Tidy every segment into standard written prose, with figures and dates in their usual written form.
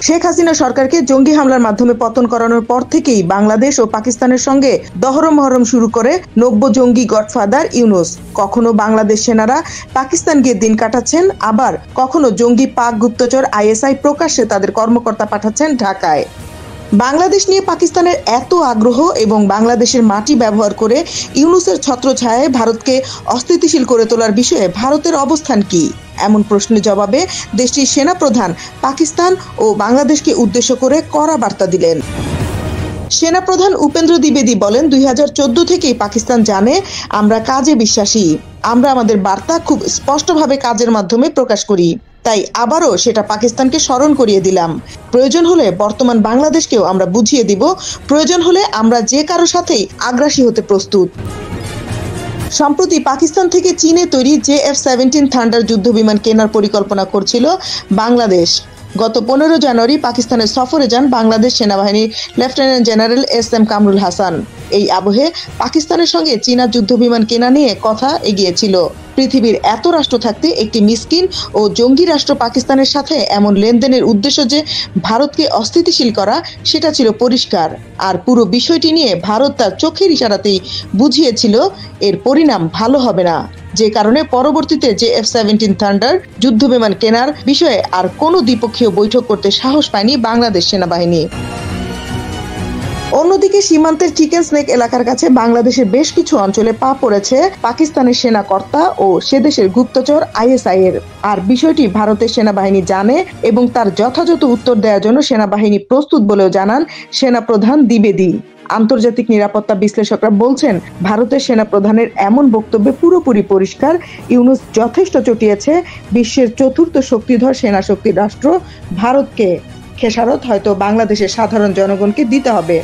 শেখ হাসিনা সরকারকে জঙ্গি হামলার মাধ্যমে পতন করানোর পর থেকেই বাংলাদেশ ও পাকিস্তানের সঙ্গে দহরম মহরম শুরু করে নব্য জঙ্গি গডফাদার ইউনূস। কখনো বাংলাদেশ সেনারা পাকিস্তান গিয়ে দিন কাটাচ্ছেন, আবার কখনো জঙ্গি পাক গুপ্তচর আইএসআই প্রকাশ্যে তাদের কর্মকর্তা পাঠাচ্ছেন ঢাকায়। বাংলাদেশ নিয়ে পাকিস্তানের এত আগ্রহ এবং বাংলাদেশের মাটি ব্যবহার করে ইউনূসের ছত্রছায়ায় ভারতকে অস্থিতিশীল করে তোলার বিষয়ে ভারতের অবস্থান কি? এমন প্রশ্নের জবাবে দেশটির সেনাপ্রধান পাকিস্তান ও বাংলাদেশকে উদ্দেশ্য করে কড়া বার্তা দিলেন। সেনাপ্রধান উপেন্দ্র দ্বিবেদী বলেন, 2014 থেকেই পাকিস্তান জানে আমরা কাজে বিশ্বাসী। আমরা আমাদের বার্তা খুব স্পষ্টভাবে কাজের মাধ্যমে প্রকাশ করি। তাই আবারও সেটা পাকিস্তানকে স্মরণ করিয়ে দিলাম। প্রয়োজন হলে বর্তমান বাংলাদেশকেও আমরা বুঝিয়ে দিব, প্রয়োজন হলে আমরা যে কারো সাথেই আগ্রাসী হতে প্রস্তুত। সম্প্রতি পাকিস্তান থেকে চীনে তৈরি JF-17 থান্ডার যুদ্ধবিমান কেনার পরিকল্পনা করছিল বাংলাদেশ। গত 15 জানুয়ারি পাকিস্তানের সফরে যান বাংলাদেশ সেনাবাহিনীর lieutenant general SM Kamrul Hasan. এই আবহে পাকিস্তানের সঙ্গে চীনা যুদ্ধবিমান কেনা নিয়ে কথা এগিয়েছিল। পৃথিবীর এত রাষ্ট্র থাকতে একটি মিসকিন ও জঙ্গি রাষ্ট্র পাকিস্তানের সাথে এমন লেনদেনের উদ্দেশ্য যে ভারতকে অস্থিতিশীল করা, সেটা ছিল পরিষ্কার। আর পুরো বিষয়টি নিয়ে ভারত তার চোখের ইশারাতেই বুঝিয়েছিল এর পরিণাম ভালো হবে না, যে কারণে পরবর্তীতে JF-17 থান্ডার যুদ্ধবিমান কেনার বিষয়ে আর কোনো দ্বিপক্ষীয় বৈঠক করতে সাহস পায়নি বাংলাদেশ সেনাবাহিনী। অন্যদিকে সীমান্তের চিকেন স্নেক এলাকার কাছে বাংলাদেশের বেশ কিছু অঞ্চলে পা পড়েছে পাকিস্তানের সেনাকর্তা ও সে দেশের গুপ্তচর ISI এর। আর বিষয়টি ভারতের সেনাবাহিনী জানে এবং তার যথাযথ উত্তর দেওয়ার জন্য সেনাবাহিনী প্রস্তুত বলেও জানান সেনাপ্রধান দ্বিবেদী। আন্তর্জাতিক নিরাপত্তা বিশ্লেষকরা বলছেন, ভারতের সেনাপ্রধানের এমন বক্তব্যে পুরোপুরি পরিষ্কার ইউনূস যথেষ্ট চটিয়েছে বিশ্বের চতুর্থ শক্তিধর সেনাশক্তির রাষ্ট্র ভারতকে। খেসারত হয়তো বাংলাদেশের সাধারণ জনগণকে দিতে হবে,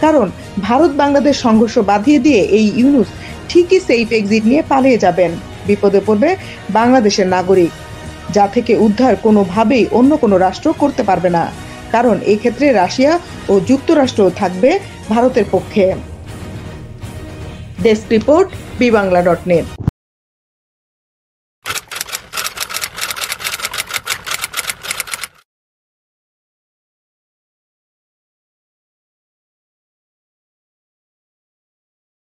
কারণ ভারত বাংলাদেশ সংঘর্ষ বাঁধিয়ে দিয়ে এই ইউনূস ঠিকই সেফ এক্সিট নিয়ে পালিয়ে যাবেন। বিপদে পড়বে বাংলাদেশের নাগরিক, যা থেকে উদ্ধার কোনোভাবেই অন্য কোনো রাষ্ট্র করতে পারবে না, কারণ এই ক্ষেত্রে রাশিয়া ও যুক্তরাষ্ট্র থাকবে ভারতের পক্ষে। Desk report, bibangla.net।